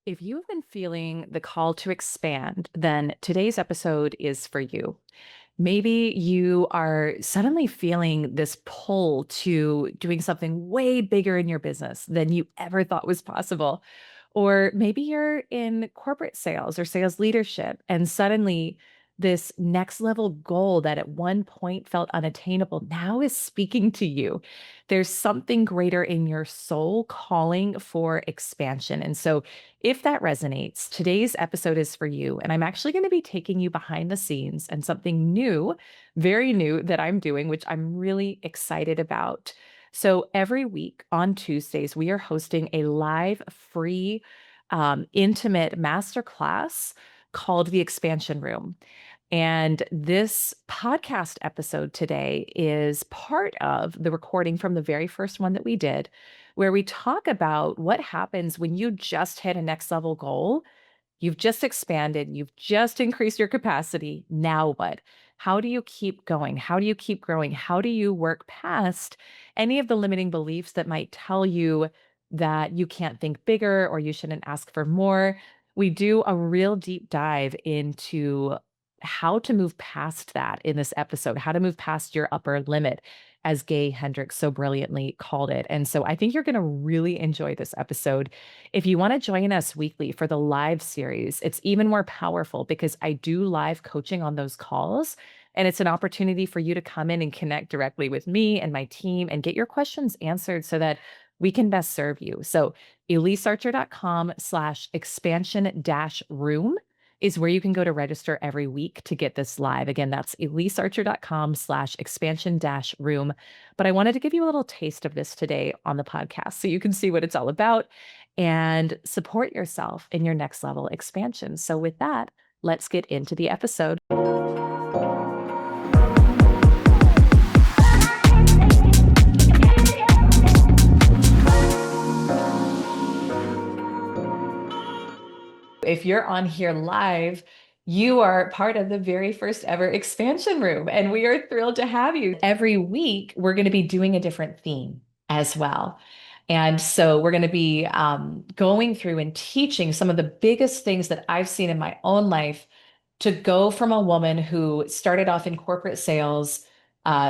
If you've been feeling the call to expand, then today's episode is for you. Maybe you are suddenly feeling this pull to doing something way bigger in your business than you ever thought was possible. Or maybe you're in corporate sales or sales leadership, and suddenly this next level goal that at one point felt unattainable now is speaking to you. There's something greater in your soul calling for expansion. And so, if that resonates, today's episode is for you. And I'm actually going to be taking you behind the scenes and something new, very new that I'm doing, which I'm really excited about. So every week on Tuesdays, we are hosting a live, free, intimate masterclass called the Expansion Room. And this podcast episode today is part of the recording from the very first one that we did, where we talk about what happens when you just hit a next level goal. You've just expanded, you've just increased your capacity. Now what? How do you keep going? How do you keep growing? How do you work past any of the limiting beliefs that might tell you that you can't think bigger or you shouldn't ask for more? We do a real deep dive into how to move past that in this episode, how to move past your upper limit, as Gay Hendricks so brilliantly called it. And so I think you're going to really enjoy this episode. If you want to join us weekly for the live series, it's even more powerful because I do live coaching on those calls. And it's an opportunity for you to come in and connect directly with me and my team and get your questions answered so that we can best serve you. So ElyseArcher.com/expansion-room is where you can go to register every week to get this live. Again, that's ElyseArcher.com/expansion-room. But I wanted to give you a little taste of this today on the podcast so you can see what it's all about and support yourself in your next level expansion. So with that, let's get into the episode. If you're on here live, you are part of the very first ever expansion room, and we are thrilled to have you. Every week, we're going to be doing a different theme as well. And so we're going to be going through and teaching some of the biggest things that I've seen in my own life to go from a woman who started off in corporate sales,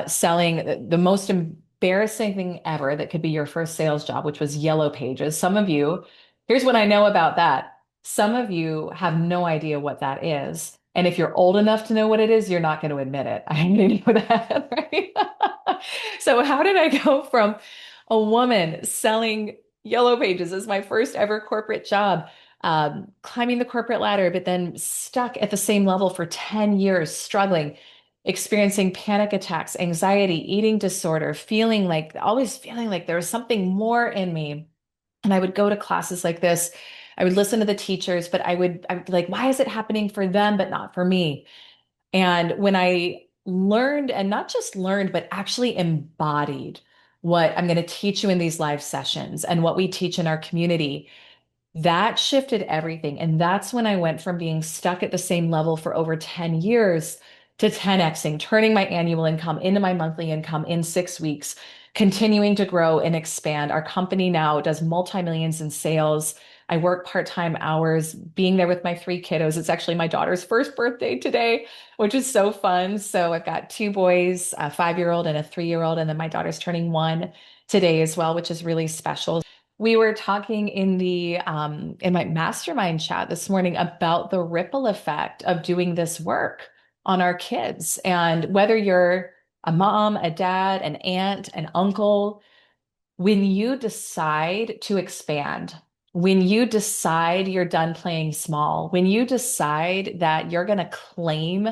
selling the most embarrassing thing ever that could be your first sales job, which was Yellow Pages. Some of you, here's what I know about that. Some of you have no idea what that is. And if you're old enough to know what it is, you're not going to admit it. I already know that, right? So how did I go from a woman selling Yellow Pages as my first ever corporate job, climbing the corporate ladder, but then stuck at the same level for 10 years, struggling, experiencing panic attacks, anxiety, eating disorder, always feeling like there was something more in me. And I would go to classes like this. I would listen to the teachers, but I'd be like, why is it happening for them, but not for me? And when I learned, and not just learned, but actually embodied what I'm going to teach you in these live sessions and what we teach in our community, that shifted everything. And that's when I went from being stuck at the same level for over 10 years to 10xing, turning my annual income into my monthly income in 6 weeks, continuing to grow and expand. Our company now does multi-millions in sales. I work part-time hours, being there with my three kiddos. It's actually my daughter's first birthday today, which is so fun. So I've got two boys, a 5-year-old and a 3-year-old, and then my daughter's turning 1 today as well, which is really special. We were talking in my mastermind chat this morning about the ripple effect of doing this work on our kids. And whether you're a mom, a dad, an aunt, an uncle, when you decide to expand, when you decide you're done playing small, when you decide that you're going to claim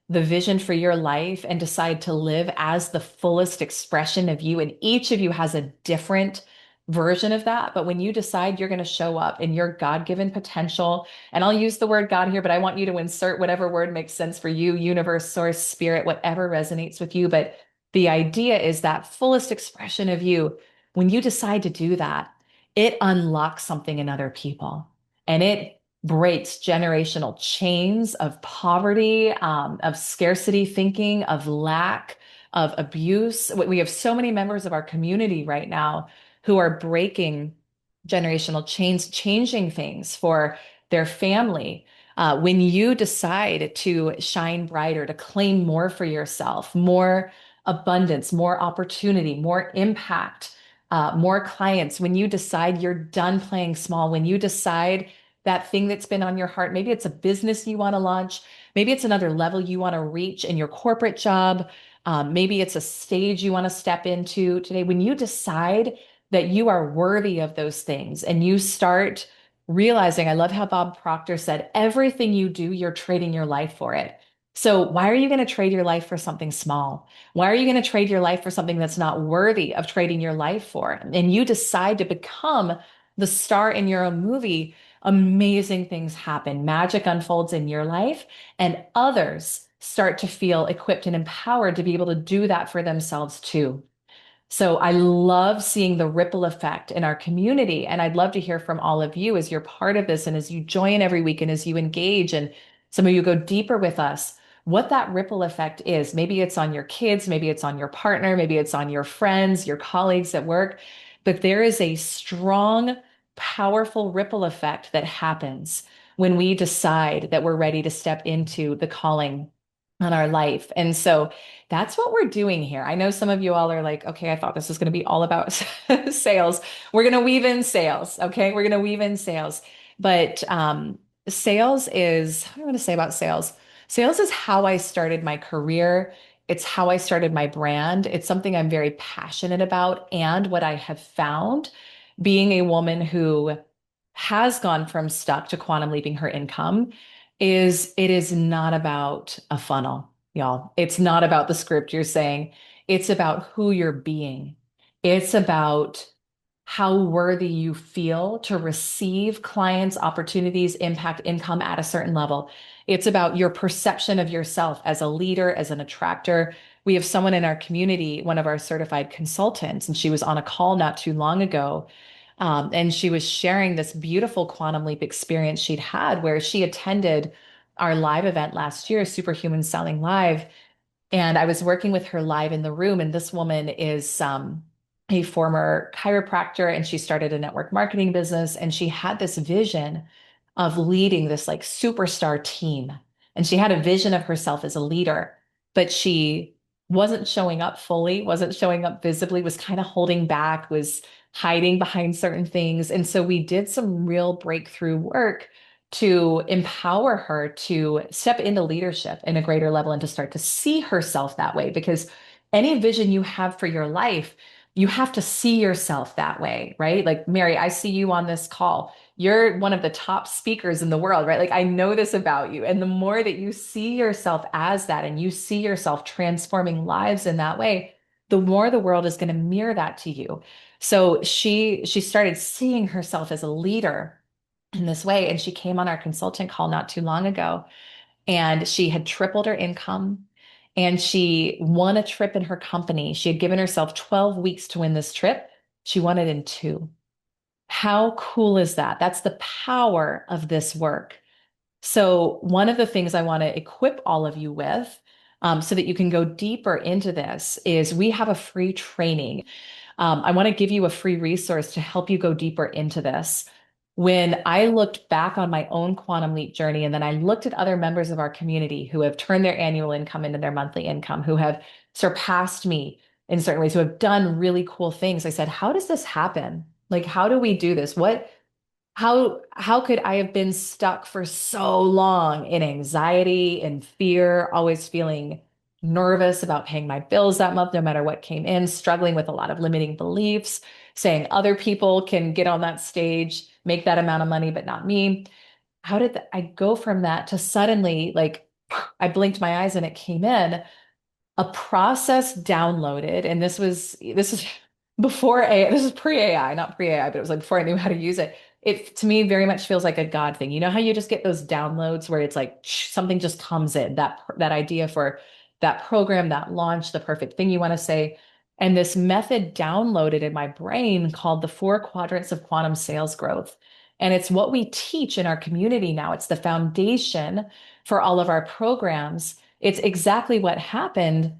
the vision for your life and decide to live as the fullest expression of you, and each of you has a different version of that. But when you decide you're going to show up in your God-given potential, and I'll use the word God here, but I want you to insert whatever word makes sense for you, universe, source, spirit, whatever resonates with you. But the idea is that fullest expression of you, when you decide to do that, it unlocks something in other people, and it breaks generational chains of poverty, of scarcity thinking, of lack, of abuse. We have so many members of our community right now who are breaking generational chains, changing things for their family. When you decide to shine brighter, to claim more for yourself, more abundance, more opportunity, more impact, more clients, when you decide you're done playing small, when you decide that thing that's been on your heart, maybe it's a business you want to launch, maybe it's another level you want to reach in your corporate job, maybe it's a stage you want to step into today. When you decide that you are worthy of those things and you start realizing, I love how Bob Proctor said, everything you do, you're trading your life for it. So why are you going to trade your life for something small? Why are you going to trade your life for something that's not worthy of trading your life for? And you decide to become the star in your own movie, amazing things happen. Magic unfolds in your life, and others start to feel equipped and empowered to be able to do that for themselves too. So I love seeing the ripple effect in our community. And I'd love to hear from all of you as you're part of this and as you join every week and as you engage and some of you go deeper with us, what that ripple effect is. Maybe it's on your kids, maybe it's on your partner, maybe it's on your friends, your colleagues at work. But there is a strong, powerful ripple effect that happens when we decide that we're ready to step into the calling on our life. And so that's what we're doing here. I know some of you all are like, okay, I thought this was going to be all about sales. We're going to weave in sales. Okay. We're going to weave in sales. But sales is, what do I want to say about sales? Sales is how I started my career. It's how I started my brand. It's something I'm very passionate about. And what I have found being a woman who has gone from stuck to quantum leaping her income is it is not about a funnel, y'all. It's not about the script you're saying. It's about who you're being. It's about how worthy you feel to receive clients, opportunities, impact, income at a certain level. It's about your perception of yourself as a leader, as an attractor. We have someone in our community, one of our certified consultants, and she was on a call not too long ago. And she was sharing this beautiful quantum leap experience she'd had where she attended our live event last year, Superhuman Selling Live. And I was working with her live in the room. And this woman is a former chiropractor and she started a network marketing business. And she had this vision of leading this like superstar team. And she had a vision of herself as a leader, but she wasn't showing up fully, wasn't showing up visibly, was kind of holding back, was hiding behind certain things. And so we did some real breakthrough work to empower her to step into leadership in a greater level and to start to see herself that way. Because any vision you have for your life, you have to see yourself that way, right? Like, Mary, I see you on this call. You're one of the top speakers in the world, right? Like, I know this about you. And the more that you see yourself as that and you see yourself transforming lives in that way, the more the world is going to mirror that to you. So she started seeing herself as a leader in this way. And she came on our consultant call not too long ago, and she had tripled her income and she won a trip in her company. She had given herself 12 weeks to win this trip. She won it in 2. How cool is that? That's the power of this work. So, one of the things I want to equip all of you with, so that you can go deeper into this, is we have a free training. I want to give you a free resource to help you go deeper into this. When I looked back on my own quantum leap journey, and then I looked at other members of our community who have turned their annual income into their monthly income, who have surpassed me in certain ways, who have done really cool things, I said, how does this happen? Like, how do we do this? How could I have been stuck for so long in anxiety and fear, always feeling nervous about paying my bills that month, no matter what came in, struggling with a lot of limiting beliefs, saying other people can get on that stage, make that amount of money, but not me? How did I go from that to suddenly, like, I blinked my eyes and it came in, a process downloaded, and this is before AI, this is pre-AI, not pre-AI, but it was like before I knew how to use it. It to me very much feels like a God thing. You know how you just get those downloads where it's like something just comes in, that idea for that program, that launch, the perfect thing you want to say. And this method downloaded in my brain called the 4 quadrants of quantum sales growth. And it's what we teach in our community now. It's the foundation for all of our programs. It's exactly what happened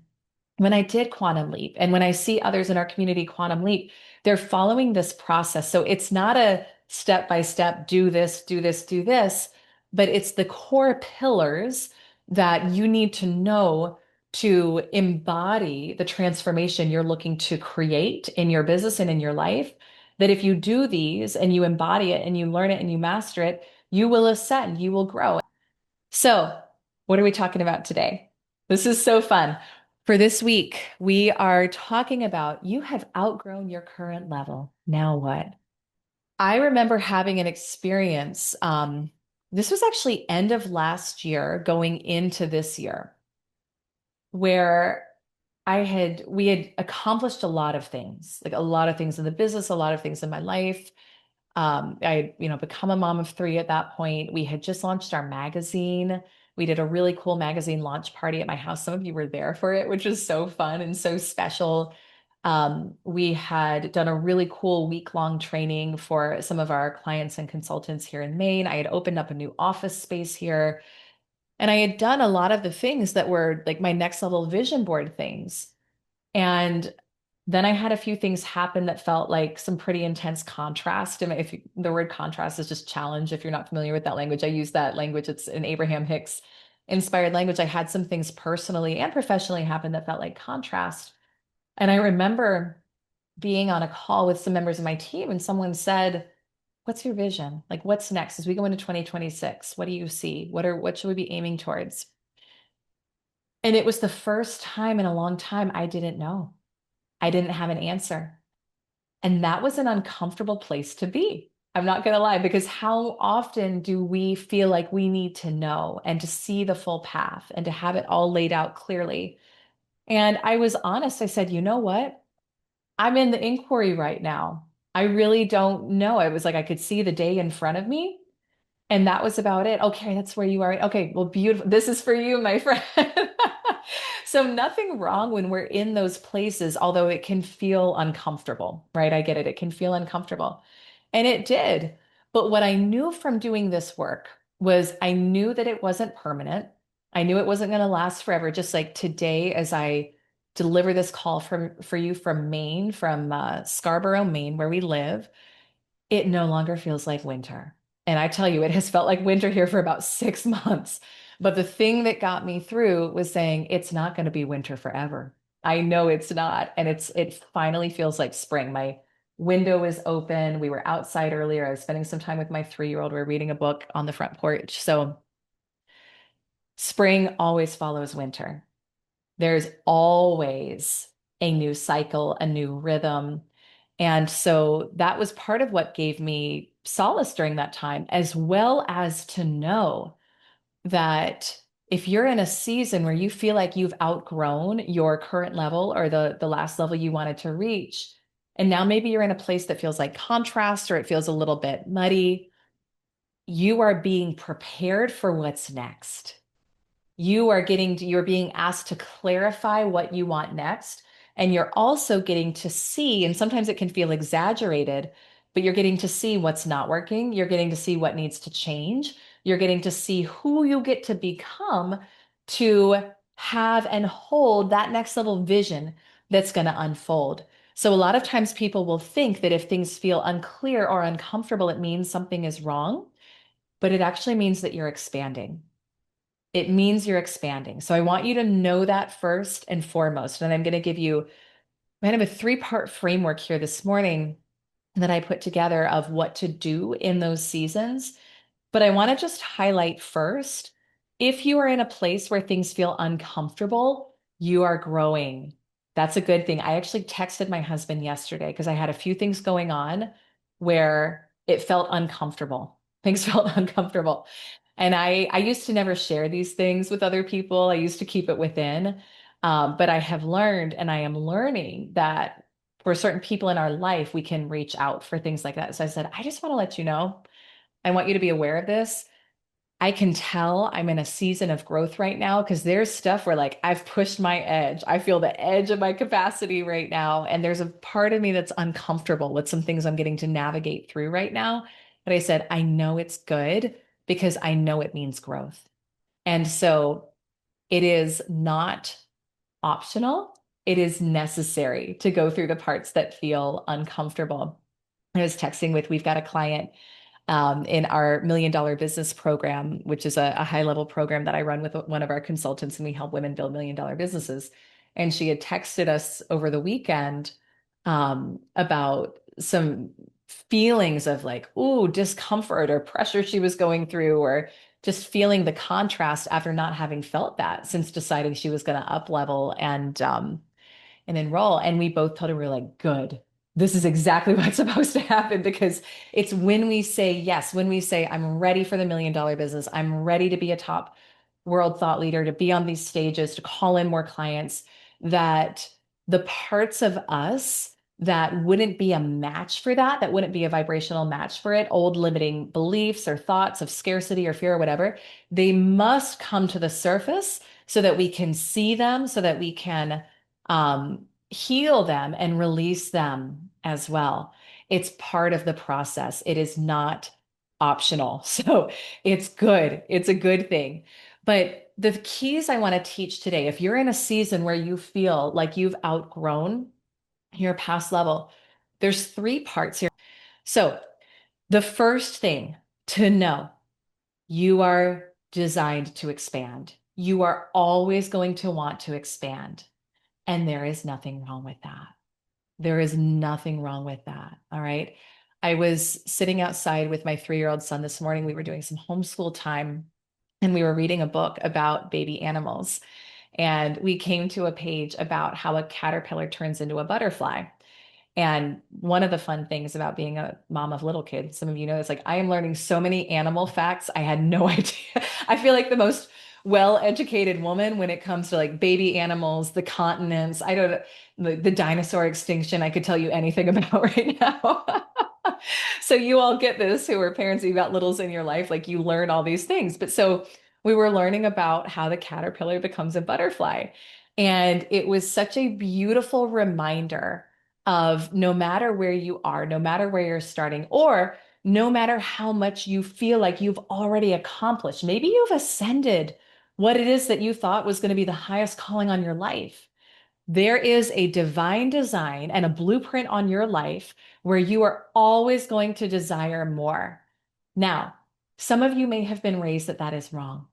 when I did Quantum Leap. And when I see others in our community Quantum Leap, They're following this process. So it's not a step by step, do this, do this, do this, but it's the core pillars that you need to know to embody the transformation you're looking to create in your business and in your life. That if you do these and you embody it and you learn it and you master it, you will ascend, you will grow. So, what are we talking about today? This is so fun. For this week, we are talking about you have outgrown your current level. Now what? I remember having an experience. This was actually end of last year, going into this year, where we had accomplished a lot of things, like a lot of things in the business, a lot of things in my life. I, become a mom of three at that point. We had just launched our magazine. We did a really cool magazine launch party at my house. Some of you were there for it, which was so fun and so special. We had done a really cool week-long training for some of our clients and consultants here in Maine. I had opened up a new office space here, and I had done a lot of the things that were like my next level vision board things. And then I had a few things happen that felt like some pretty intense contrast. And if the word contrast is just challenge, if you're not familiar with that language, I use that language. It's an Abraham Hicks inspired language. I had some things personally and professionally happen that felt like contrast. And I remember being on a call with some members of my team, and someone said, "What's your vision? Like, what's next as we go into 2026? What do you see? What should we be aiming towards?" And it was the first time in a long time I didn't know. I didn't have an answer. And that was an uncomfortable place to be. I'm not going to lie, because how often do we feel like we need to know and to see the full path and to have it all laid out clearly? And I was honest. I said, you know what? I'm in the inquiry right now. I really don't know. I was like, I could see the day in front of me. And that was about it. Okay, that's where you are. Okay, well, beautiful. This is for you, my friend. So nothing wrong when we're in those places, although it can feel uncomfortable, right? I get it. It can feel uncomfortable. And it did. But what I knew from doing this work was I knew that it wasn't permanent. I knew it wasn't going to last forever. Just like today, as I deliver this call for you from Maine, from Scarborough, Maine, where we live, it no longer feels like winter. And I tell you, it has felt like winter here for about 6 months. But the thing that got me through was saying it's not going to be winter forever. I know it's not. And it finally feels like spring. My window is open. We were outside earlier. I was spending some time with my 3-year-old. We are reading a book on the front porch. So spring always follows winter. There's always a new cycle, a new rhythm. And so that was part of what gave me solace during that time, as well as to know that if you're in a season where you feel like you've outgrown your current level or the last level you wanted to reach, and now maybe you're in a place that feels like contrast or it feels a little bit muddy, you are being prepared for what's next. You're being asked to clarify what you want next. And you're also getting to see, and sometimes it can feel exaggerated, but you're getting to see what's not working. You're getting to see what needs to change. You're getting to see who you get to become to have and hold that next level vision that's going to unfold. So a lot of times people will think that if things feel unclear or uncomfortable, it means something is wrong, but it actually means that you're expanding. It means you're expanding. So I want you to know that first and foremost. And I'm going to give you kind of a 3-part framework here this morning that I put together of what to do in those seasons. But I want to just highlight first, if you are in a place where things feel uncomfortable, you are growing. That's a good thing. I actually texted my husband yesterday because I had a few things going on where it felt uncomfortable. Things felt uncomfortable. And I used to never share these things with other people. I used to keep it within. But I have learned, and I am learning that for certain people in our life, we can reach out for things like that. So I said, I just want to let you know, I want you to be aware of this. I can tell I'm in a season of growth right now because there's stuff where like I've pushed my edge. I feel the edge of my capacity right now. And there's a part of me that's uncomfortable with some things I'm getting to navigate through right now. But I said, I know it's good because I know it means growth. And so it is not optional. it is necessary to go through the parts that feel uncomfortable. I was texting with, we've got a client in our $1 million business program, which is a high level program that I run with one of our consultants, and we help women build $1 million businesses. And she had texted us over the weekend about some feelings of like, ooh, discomfort or pressure she was going through, or just feeling the contrast after not having felt that since deciding she was going to up level and enroll. And we both told her, we were like, good. This is exactly what's supposed to happen, because it's when we say yes, when we say, I'm ready for the $1 million business, I'm ready to be a top world thought leader, to be on these stages, to call in more clients, that the parts of us that wouldn't be a match for that, that wouldn't be a vibrational match for it, old limiting beliefs or thoughts of scarcity or fear or whatever, they must come to the surface so that we can see them, so that we can heal them and release them as well. It's part of the process. It is not optional. So it's good. It's a good thing. But the keys I want to teach today, if you're in a season where you feel like you've outgrown your past level, there's 3 parts here. So the first thing to know, you are designed to expand. You are always going to want to expand. And there is nothing wrong with that. There is nothing wrong with that. All right. I was sitting outside with my 3-year-old son this morning. We were doing some homeschool time and we were reading a book about baby animals. And we came to a page about how a caterpillar turns into a butterfly. And one of the fun things about being a mom of little kids, some of you know this, like I am learning so many animal facts. I had no idea. I feel like the most well-educated woman when it comes to like baby animals, the continents. I don't, the dinosaur extinction, I could tell you anything about right now. So you all get this who are parents, you've got littles in your life, like you learn all these things. But so we were learning about how the caterpillar becomes a butterfly. And it was such a beautiful reminder of no matter where you are, no matter where you're starting, or no matter how much you feel like you've already accomplished, maybe you've ascended what it is that you thought was going to be the highest calling on your life. There is a divine design and a blueprint on your life where you are always going to desire more. Now, some of you may have been raised that that is wrong.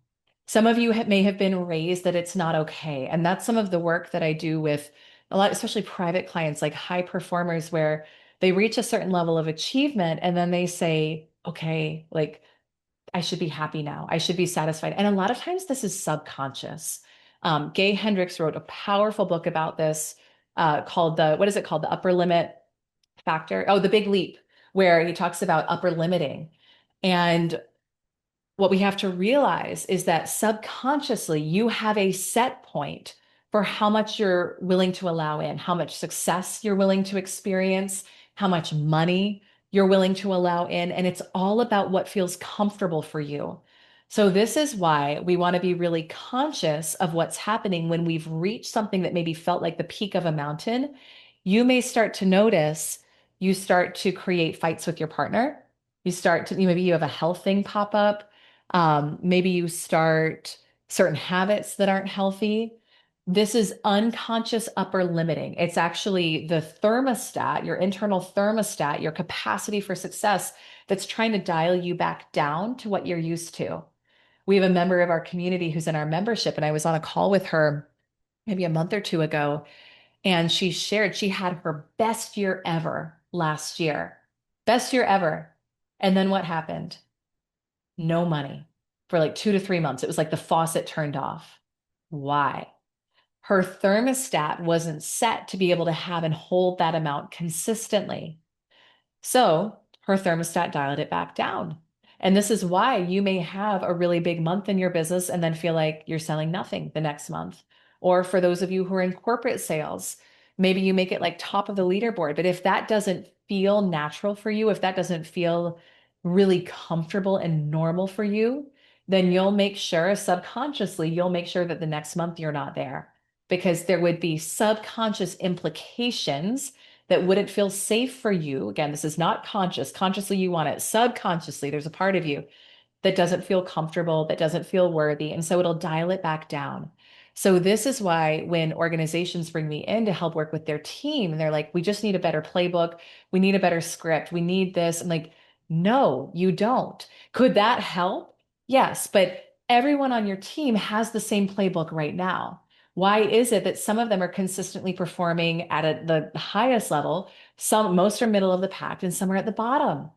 Some of you may have been raised that it's not okay. And that's some of the work that I do with a lot, especially private clients, like high performers, where they reach a certain level of achievement and then they say, okay, like I should be happy now. I should be satisfied. And a lot of times this is subconscious. Gay Hendricks wrote a powerful book about this called what is it called? The upper limit factor. Oh, the big leap, where he talks about upper limiting. And what we have to realize is that subconsciously you have a set point for how much you're willing to allow in, how much success you're willing to experience, how much money you're willing to allow in. And it's all about what feels comfortable for you. So this is why we want to be really conscious of what's happening when we've reached something that maybe felt like the peak of a mountain. You may start to notice you start to create fights with your partner. You start to, maybe you have a health thing pop up. Maybe you start certain habits that aren't healthy. This is unconscious upper limiting. It's actually the thermostat, your internal thermostat, your capacity for success that's trying to dial you back down to what you're used to. We have a member of our community who's in our membership, and I was on a call with her maybe a month or 2 ago, and she shared she had her best year ever last year. Best year ever. And then what happened? No money for like 2 to 3 months. It was like the faucet turned off. Why? Her thermostat wasn't set to be able to have and hold that amount consistently. So her thermostat dialed it back down. And this is why you may have a really big month in your business and then feel like you're selling nothing the next month. Or for those of you who are in corporate sales, maybe you make it like top of the leaderboard. But if that doesn't feel natural for you, if that doesn't feel really comfortable and normal for you, then you'll make sure subconsciously, you'll make sure that the next month you're not there, because there would be subconscious implications that wouldn't feel safe for you. Again, this is not conscious. Consciously, you want it. Subconsciously, there's a part of you that doesn't feel comfortable, that doesn't feel worthy. And so it'll dial it back down. So this is why when organizations bring me in to help work with their team, and they're like, we just need a better playbook. We need a better script. We need this. I'm like, no, you don't. The that help? Yes, but everyone on your team has the same playbook right now. Why is it that some of them are consistently performing at the highest level, most are middle of the pack, and some are at the bottom?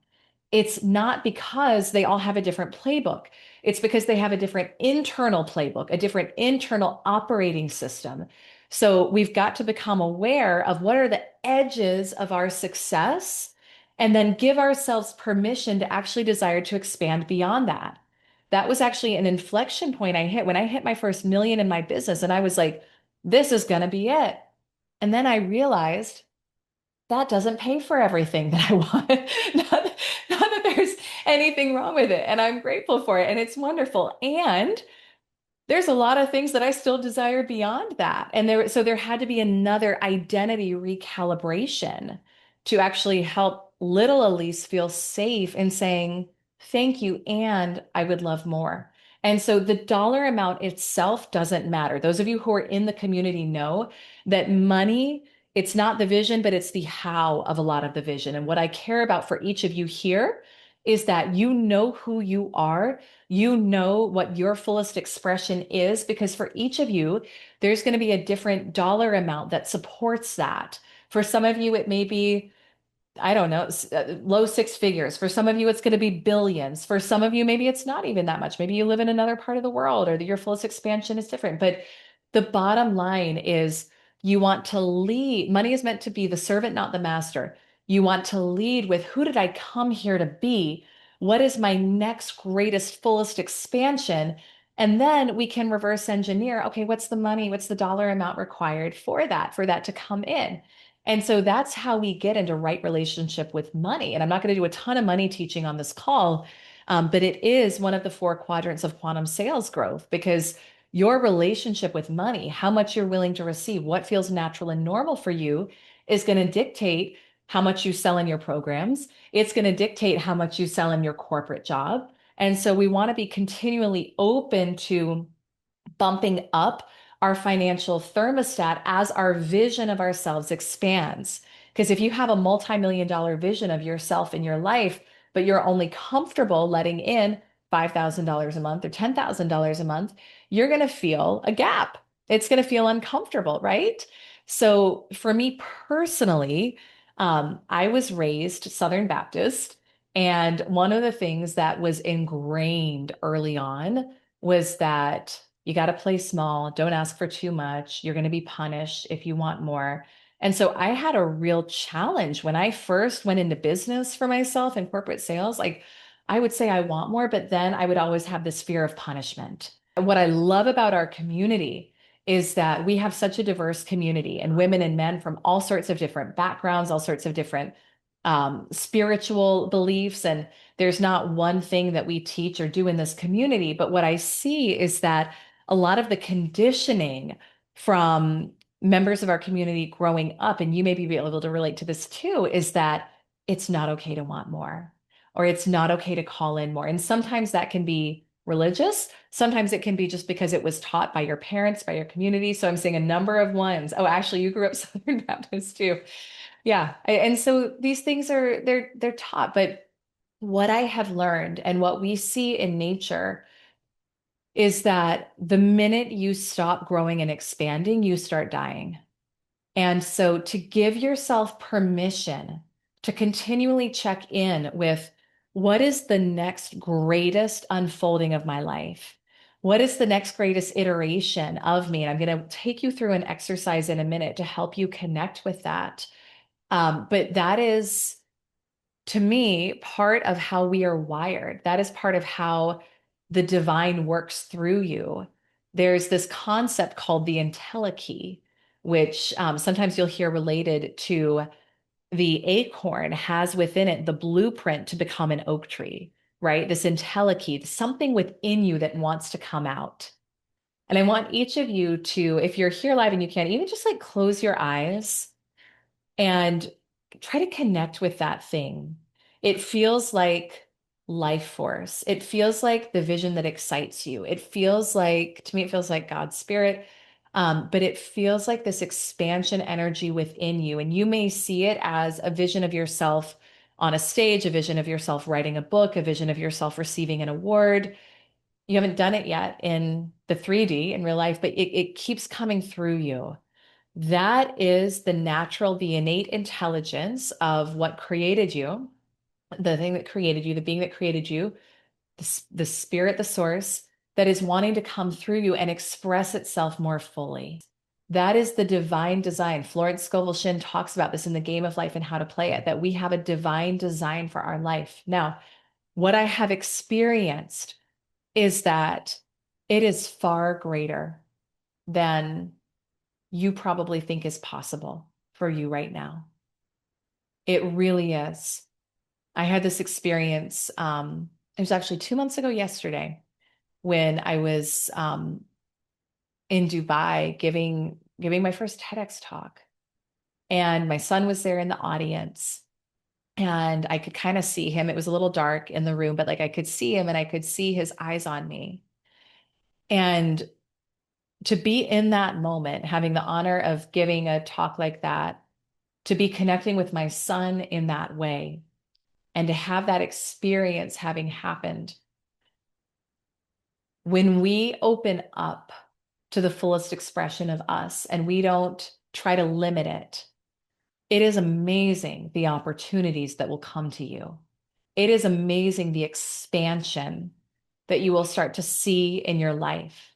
It's not because they all have a different playbook. It's because they have a different internal playbook, a different internal operating system. So we've got to become aware of what are the edges of our success and then give ourselves permission to actually desire to expand beyond that. That was actually an inflection point I hit when I hit my first million in my business. And I was like, this is going to be it. And then I realized that doesn't pay for everything that I want. Not that there's anything wrong with it. And I'm grateful for it. And it's wonderful. And there's a lot of things that I still desire beyond that. So there had to be another identity recalibration to actually help little Elyse feel safe in saying, thank you, and I would love more. And so the dollar amount itself doesn't matter. Those of you who are in the community know that money, it's not the vision, but it's the how of a lot of the vision. And what I care about for each of you here is that you know who you are, you know what your fullest expression is, because for each of you, there's going to be a different dollar amount that supports that. For some of you, it may be, I don't know, low six figures. For some of you, it's going to be billions. For some of you, maybe it's not even that much. Maybe you live in another part of the world or your fullest expansion is different. But the bottom line is you want to lead. Money is meant to be the servant, not the master. You want to lead with who did I come here to be? What is my next greatest, fullest expansion? And then we can reverse engineer. Okay, what's the money? What's the dollar amount required for that to come in? And so that's how we get into right relationship with money. And I'm not going to do a ton of money teaching on this call, but it is one of the four quadrants of quantum sales growth because your relationship with money, how much you're willing to receive, what feels natural and normal for you is going to dictate how much you sell in your programs. It's going to dictate how much you sell in your corporate job. And so we want to be continually open to bumping up our financial thermostat as our vision of ourselves expands. Because if you have a multi-million dollar vision of yourself in your life, but you're only comfortable letting in $5,000 a month or $10,000 a month, you're going to feel a gap. It's going to feel uncomfortable, right? So for me personally, I was raised Southern Baptist. And one of the things that was ingrained early on was that you got to play small. Don't ask for too much. You're going to be punished if you want more. And so I had a real challenge when I first went into business for myself in corporate sales. Like I would say I want more, but then I would always have this fear of punishment. What I love about our community is that we have such a diverse community and women and men from all sorts of different backgrounds, all sorts of different spiritual beliefs. And there's not one thing that we teach or do in this community. But what I see is that a lot of the conditioning from members of our community growing up, and you may be able to relate to this too, is that it's not okay to want more, or it's not okay to call in more. And sometimes that can be religious. Sometimes it can be just because it was taught by your parents, by your community. So I'm saying a number of ones. Oh, actually, you grew up Southern Baptist too. Yeah. And so these things are they're taught, but what I have learned and what we see in nature is that the minute you stop growing and expanding, you start dying. And so to give yourself permission to continually check in with what is the next greatest unfolding of my life? What is the next greatest iteration of me? And I'm going to take you through an exercise in a minute to help you connect with that. But that is, to me, part of how we are wired. That is part of how the divine works through you. There's this concept called the entelechy, which sometimes you'll hear related to the acorn has within it the blueprint to become an oak tree, right? This entelechy, something within you that wants to come out. And I want each of you to, if you're here live and you can, even just like close your eyes and try to connect with that thing. It feels like life force. It feels like the vision that excites you. It feels like, to me, it feels like God's spirit. But it feels like this expansion energy within you. And you may see it as a vision of yourself on a stage, a vision of yourself writing a book, a vision of yourself receiving an award. You haven't done it yet in the 3D in real life, but it keeps coming through you. That is the natural, the innate intelligence of what created you, the thing that created you, the being that created you, the spirit, the source that is wanting to come through you and express itself more fully. That is the divine design. Florence Scovel Shinn talks about this in The Game of Life and How to Play It, that we have a divine design for our life. Now, what I have experienced is that it is far greater than you probably think is possible for you right now. It really is. I had this experience. It was actually 2 months ago yesterday when I was in Dubai giving my first TEDx talk. And my son was there in the audience. And I could kind of see him. It was a little dark in the room, but like I could see him and I could see his eyes on me. And to be in that moment, having the honor of giving a talk like that, to be connecting with my son in that way, and to have that experience having happened, when we open up to the fullest expression of us and we don't try to limit it, it is amazing the opportunities that will come to you. It is amazing the expansion that you will start to see in your life.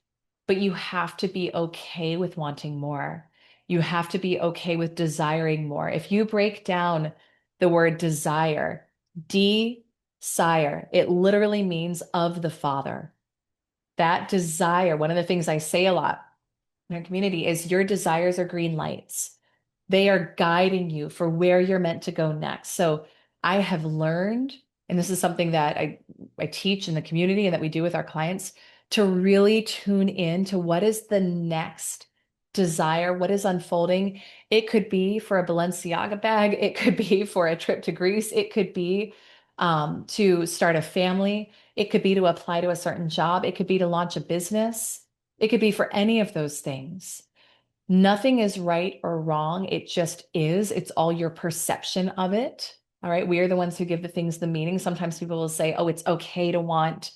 But you have to be okay with wanting more. You have to be okay with desiring more. If you break down the word desire, desire, it literally means of the Father. That desire, one of the things I say a lot in our community is your desires are green lights. They are guiding you for where you're meant to go next. So I have learned, and this is something that I teach in the community and that we do with our clients, to really tune in to what is the next desire, what is unfolding. It could be for a Balenciaga bag. It could be for a trip to Greece. It could be to start a family. It could be to apply to a certain job. It could be to launch a business. It could be for any of those things. Nothing is right or wrong. It just is. It's all your perception of it. All right. We are the ones who give the things the meaning. Sometimes people will say, oh, it's okay to want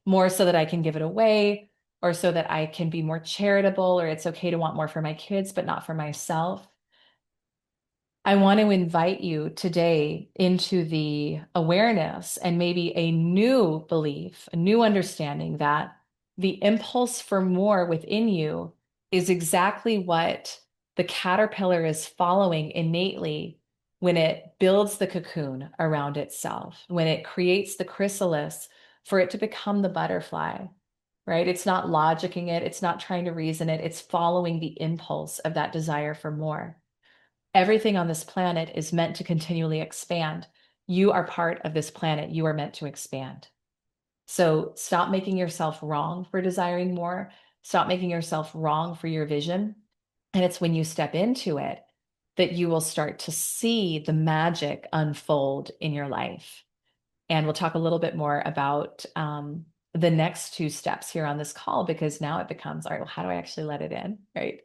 more so that I can give it away, or so that I can be more charitable, or it's okay to want more for my kids, but not for myself. I want to invite you today into the awareness and maybe a new belief, a new understanding that the impulse for more within you is exactly what the caterpillar is following innately when it builds the cocoon around itself, when it creates the chrysalis for it to become the butterfly, right? It's not logicking it, it's not trying to reason it, it's following the impulse of that desire for more. Everything on this planet is meant to continually expand. You are part of this planet. You are meant to expand. So stop making yourself wrong for desiring more. Stop making yourself wrong for your vision. And it's when you step into it that you will start to see the magic unfold in your life. And we'll talk a little bit more about the next two steps here on this call, because now it becomes, all right, well, how do I actually let it in, right?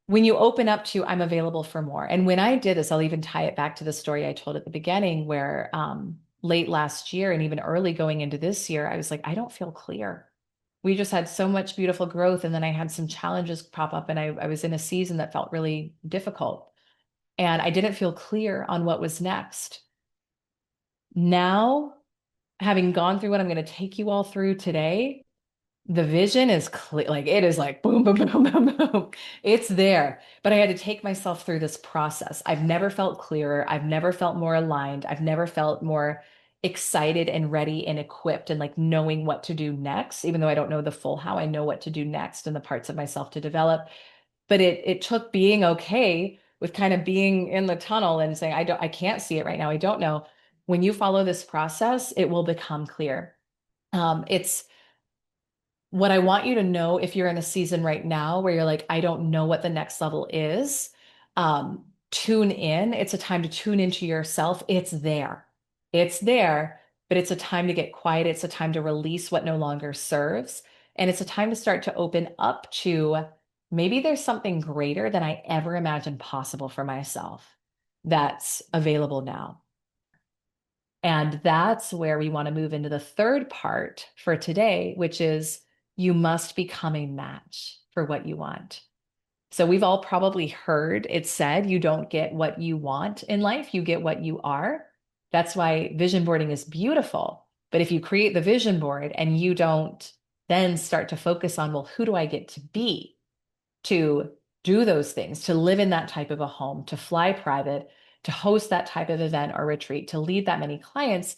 When you open up to, I'm available for more. And when I did this, I'll even tie it back to the story I told at the beginning, where late last year and even early going into this year, I was like, I don't feel clear. We just had so much beautiful growth. And then I had some challenges pop up, and I was in a season that felt really difficult. And I didn't feel clear on what was next. Now, having gone through what I'm going to take you all through today, the vision is clear, like it is like boom, boom, boom, boom, boom. It's there. But I had to take myself through this process. I've never felt clearer. I've never felt more aligned. I've never felt more excited and ready and equipped and like knowing what to do next, even though I don't know the full how. I know what to do next and the parts of myself to develop. But it took being okay with kind of being in the tunnel and saying, I can't see it right now. I don't know. When you follow this process, it will become clear. It's what I want you to know, if you're in a season right now where you're like, I don't know what the next level is, tune in. It's a time to tune into yourself. It's there. It's there, but it's a time to get quiet. It's a time to release what no longer serves. And it's a time to start to open up to maybe there's something greater than I ever imagined possible for myself that's available now. And that's where we want to move into the third part for today, which is you must become a match for what you want. So we've all probably heard it said you don't get what you want in life, you get what you are. That's why vision boarding is beautiful. But if you create the vision board and you don't then start to focus on, well, who do I get to be to do those things, to live in that type of a home, to fly private, to host that type of event or retreat, to lead that many clients,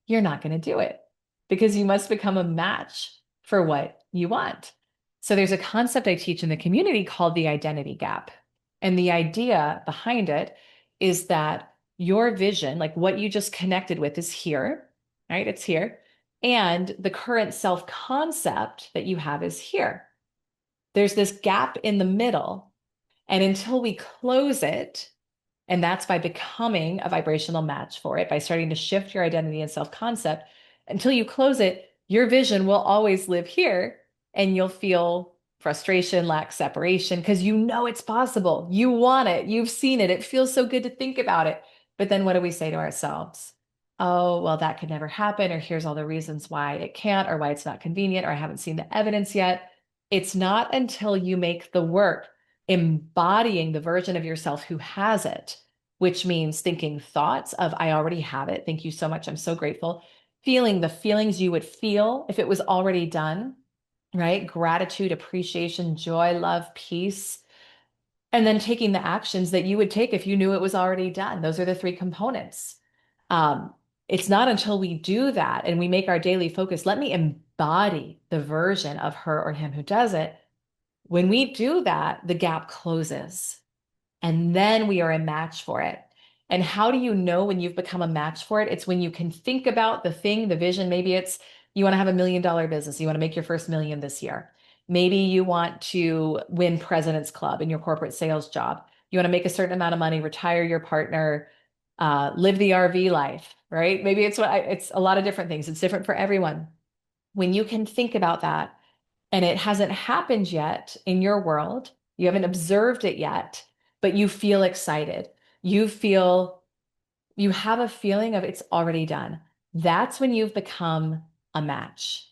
you're not going to do it because you must become a match for what you want. So there's a concept I teach in the community called the identity gap. And the idea behind it is that your vision, like what you just connected with, is here, right? It's here. And the current self concept that you have is here. There's this gap in the middle. And until we close it, and that's by becoming a vibrational match for it, by starting to shift your identity and self concept. Until you close it, your vision will always live here and you'll feel frustration, lack separation, because you know it's possible. You want it. You've seen it. It feels so good to think about it. But then what do we say to ourselves? Oh, well, that could never happen. Or here's all the reasons why it can't, or why it's not convenient, or I haven't seen the evidence yet. It's not until you make the work embodying the version of yourself who has it, which means thinking thoughts of, I already have it. Thank you so much. I'm so grateful. Feeling the feelings you would feel if it was already done, right? Gratitude, appreciation, joy, love, peace. And then taking the actions that you would take if you knew it was already done. Those are the three components. Um, it's not until we do that and we make our daily focus, let me embody the version of her or him who does it. When we do that, the gap closes and then we are a match for it. And how do you know when you've become a match for it? It's when you can think about the thing, the vision. Maybe it's you want to have $1 million business. You want to make your first million this year. Maybe you want to win President's Club in your corporate sales job. You want to make a certain amount of money, retire your partner, live the RV life, right? Maybe it's a lot of different things. It's different for everyone. When you can think about that and it hasn't happened yet in your world, you haven't observed it yet, but you feel excited. You feel, you have a feeling of it's already done. That's when you've become a match.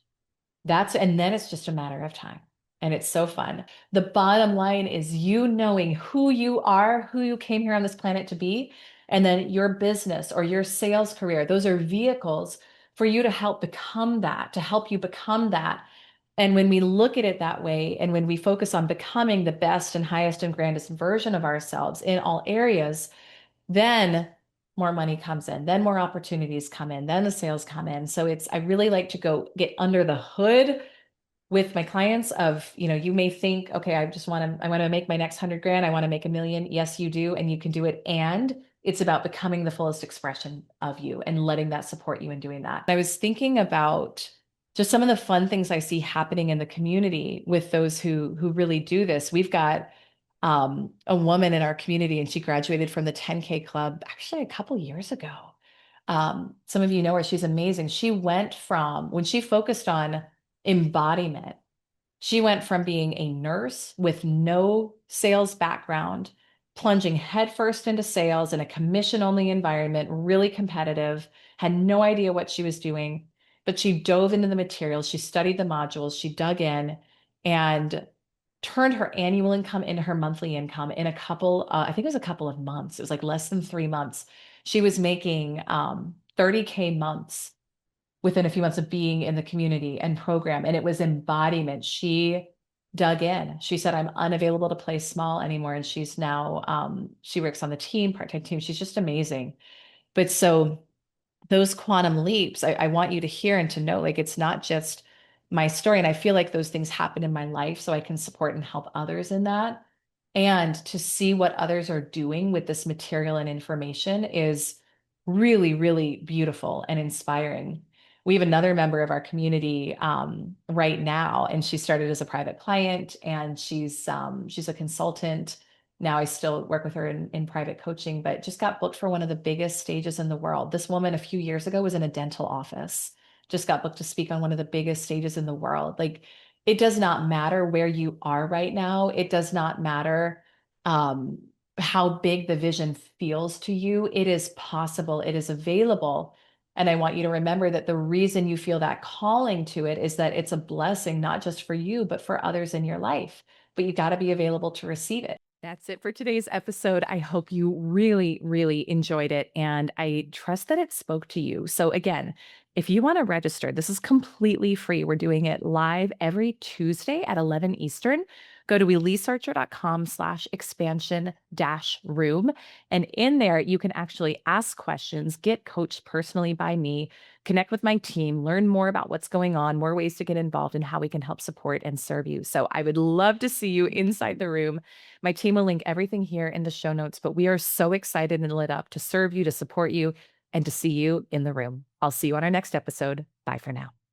And then it's just a matter of time. And it's so fun. The bottom line is you knowing who you are, who you came here on this planet to be, and then your business or your sales career. Those are vehicles for you to help become that, to help you become that. And when we look at it that way, and when we focus on becoming the best and highest and grandest version of ourselves in all areas, then more money comes in, then more opportunities come in, then the sales come in. So I really like to go get under the hood with my clients of, you may think, okay, I want to make my next 100 grand. I want to make 1 million. Yes, you do. And you can do it. And it's about becoming the fullest expression of you and letting that support you in doing that. I was thinking about just some of the fun things I see happening in the community with those who really do this. We've got a woman in our community, and she graduated from the 10K club actually a couple years ago. Some of you know her. She's amazing. She went from when she focused on embodiment, she went from being a nurse with no sales background, plunging headfirst into sales in a commission-only environment, really competitive, had no idea what she was doing, but she dove into the materials, she studied the modules, she dug in, and turned her annual income into her monthly income in I think it was a couple of months. It was like less than 3 months. She was making 30K months within a few months of being in the community and program. And it was embodiment. She dug in. She said, I'm unavailable to play small anymore. And she's now, she works on the team, part-time team. She's just amazing. But so those quantum leaps, I want you to hear and to know, like, it's not just my story. And I feel like those things happen in my life so I can support and help others in that. And to see what others are doing with this material and information is really, really beautiful and inspiring. We have another member of our community right now, and she started as a private client, and she's a consultant. Now I still work with her in private coaching, but just got booked for one of the biggest stages in the world. This woman a few years ago was in a dental office, just got booked to speak on one of the biggest stages in the world. Like, It does not matter where you are right now. It does not matter um, how big the vision feels to you. It is possible, it is available. And I want you to remember that the reason you feel that calling to it is that it's a blessing, not just for you, but for others in your life. But you got to be available to receive it. That's it for today's episode. I hope you really, really enjoyed it. And I trust that it spoke to you. So, again, if you want to register, this is completely free. We're doing it live every Tuesday at 11 Eastern. Go to elisearcher.com/expansion-room. And in there, you can actually ask questions, get coached personally by me, connect with my team, learn more about what's going on, more ways to get involved, and how we can help support and serve you. So I would love to see you inside the room. My team will link everything here in the show notes, but we are so excited and lit up to serve you, to support you, and to see you in the room. I'll see you on our next episode. Bye for now.